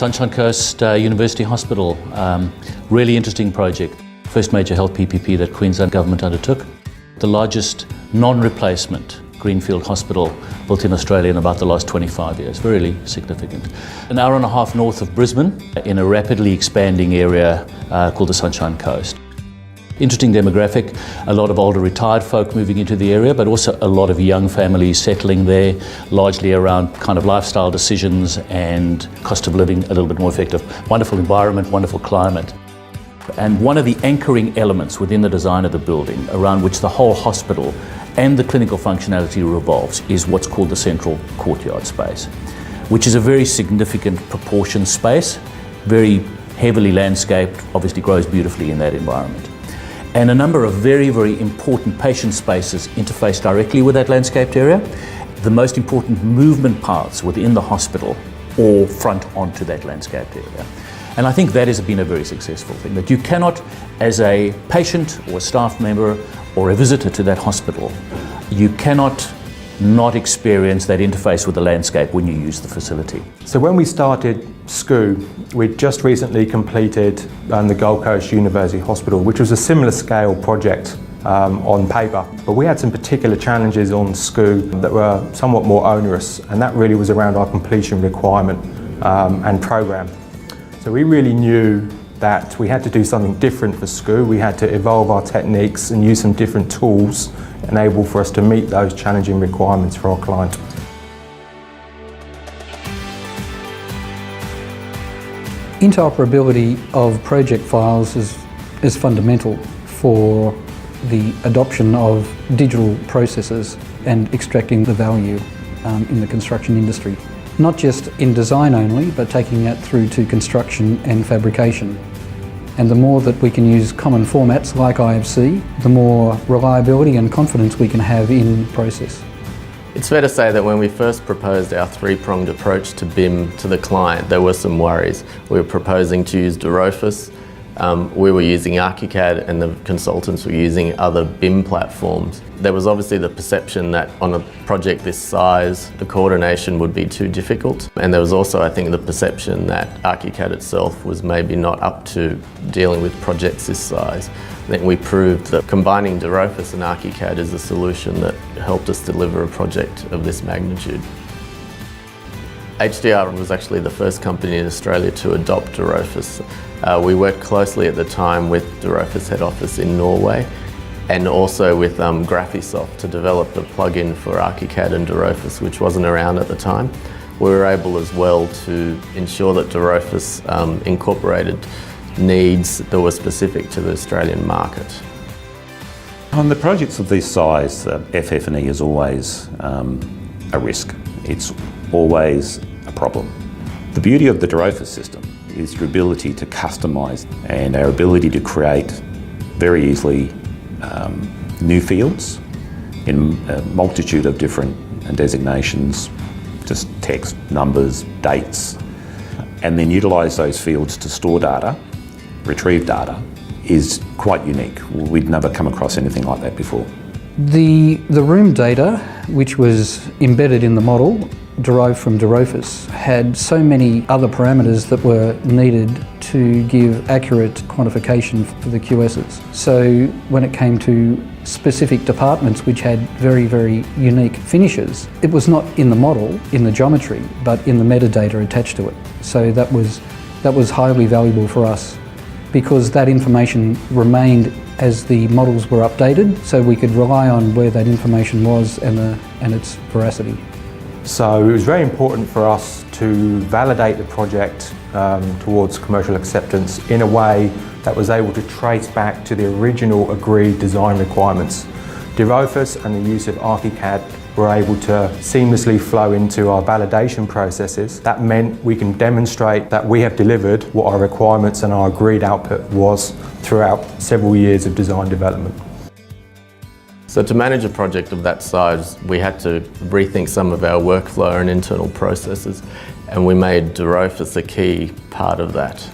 Sunshine Coast University Hospital, really interesting project. First major health PPP that Queensland government undertook. The largest non-replacement greenfield hospital built in Australia in about the last 25 years, really significant. An hour and a half north of Brisbane in a rapidly expanding area called the Sunshine Coast. Interesting demographic, a lot of older retired folk moving into the area, but also a lot of young families settling there, largely around kind of lifestyle decisions and cost of living a little bit more effective. Wonderful environment, wonderful climate. And one of the anchoring elements within the design of the building around which the whole hospital and the clinical functionality revolves is what's called the central courtyard space, which is a very significant proportion space, very heavily landscaped, obviously grows beautifully in that environment. And a number of very, very important patient spaces interface directly with that landscaped area. The most important movement paths within the hospital all front onto that landscaped area. And I think that has been a very successful thing, that you cannot, as a patient or a staff member or a visitor to that hospital, you cannot not experience that interface with the landscape when you use the facility. So when we started SCU, we'd just recently completed the Gold Coast University Hospital, which was a similar scale project on paper. But we had some particular challenges on SCU that were somewhat more onerous, and that really was around our completion requirement and program. So we really knew that we had to do something different for SCU. We had to evolve our techniques and use some different tools enable for us to meet those challenging requirements for our client. Interoperability of project files is fundamental for the adoption of digital processes and extracting the value in the construction industry. Not just in design only, but taking that through to construction and fabrication. And the more that we can use common formats like IFC, the more reliability and confidence we can have in process. It's fair to say that when we first proposed our three-pronged approach to BIM to the client, there were some worries. We were proposing to use Derofus, we were using ArchiCAD, and the consultants were using other BIM platforms. There was obviously the perception that on a project this size, the coordination would be too difficult. And there was also, I think, the perception that ArchiCAD itself was maybe not up to dealing with projects this size. I think we proved that combining Derofus and ArchiCAD is a solution that helped us deliver a project of this magnitude. HDR was actually the first company in Australia to adopt Derofus. We worked closely at the time with Derofus head office in Norway and also with GRAPHISOFT to develop a plugin for ArchiCAD and Derofus, which wasn't around at the time. We were able as well to ensure that Derofus incorporated needs that were specific to the Australian market. On the projects of this size, FF&E is always a risk. It's always a problem. The beauty of the Derofus system is your ability to customise and our ability to create very easily new fields in a multitude of different designations, just text, numbers, dates, and then utilise those fields to store data, retrieve data, is quite unique. We'd never come across anything like that before. The room data, which was embedded in the model, derived from Derofus, had so many other parameters that were needed to give accurate quantification for the QSs. So when it came to specific departments which had very, very unique finishes, it was not in the model, in the geometry, but in the metadata attached to it. So that was highly valuable for us because that information remained as the models were updated, so we could rely on where that information was and its veracity. So it was very important for us to validate the project towards commercial acceptance in a way that was able to trace back to the original agreed design requirements. Derofus and the use of ArchiCAD were able to seamlessly flow into our validation processes. That meant we can demonstrate that we have delivered what our requirements and our agreed output was throughout several years of design development. So to manage a project of that size, we had to rethink some of our workflow and internal processes, and we made Derofus a key part of that.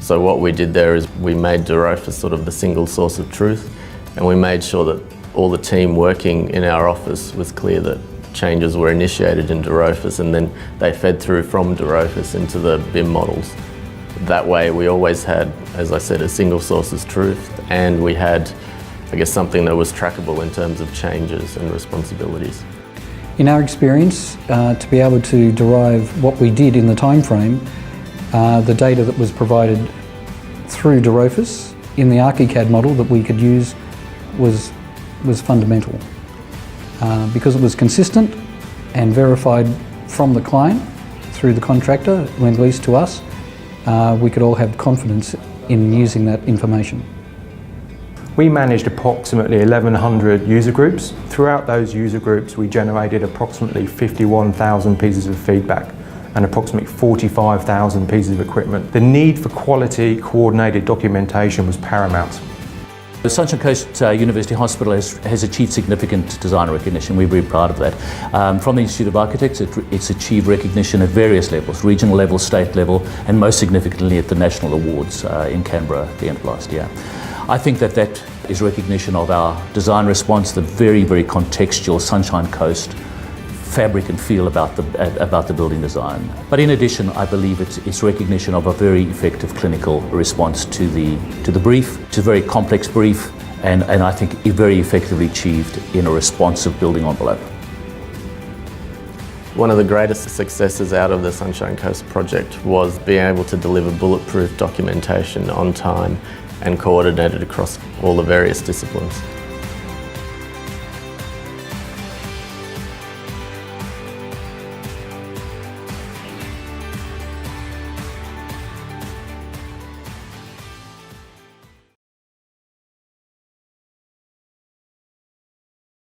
So what we did there is we made Derofus sort of the single source of truth, and we made sure that all the team working in our office was clear that changes were initiated in DeRofus and then they fed through from DeRofus into the BIM models. That way we always had, as I said, a single source of truth, and we had, I guess, something that was trackable in terms of changes and responsibilities. In our experience, to be able to derive what we did in the time frame, the data that was provided through DeRofus in the ArchiCAD model that we could use was fundamental. Because it was consistent and verified from the client through the contractor when leased to us, we could all have confidence in using that information. We managed approximately 1,100 user groups. Throughout those user groups, we generated approximately 51,000 pieces of feedback and approximately 45,000 pieces of equipment. The need for quality, coordinated documentation was paramount. The Sunshine Coast University Hospital has achieved significant design recognition. We're very proud of that. From the Institute of Architects, it's achieved recognition at various levels, regional level, state level, and most significantly at the National Awards in Canberra at the end of last year. I think that is recognition of our design response, the very, very contextual Sunshine Coast fabric and feel about the building design. But in addition, I believe it's recognition of a very effective clinical response to the brief. It's a very complex brief, and I think very effectively achieved in a responsive building envelope. One of the greatest successes out of the Sunshine Coast project was being able to deliver bulletproof documentation on time and coordinated across all the various disciplines.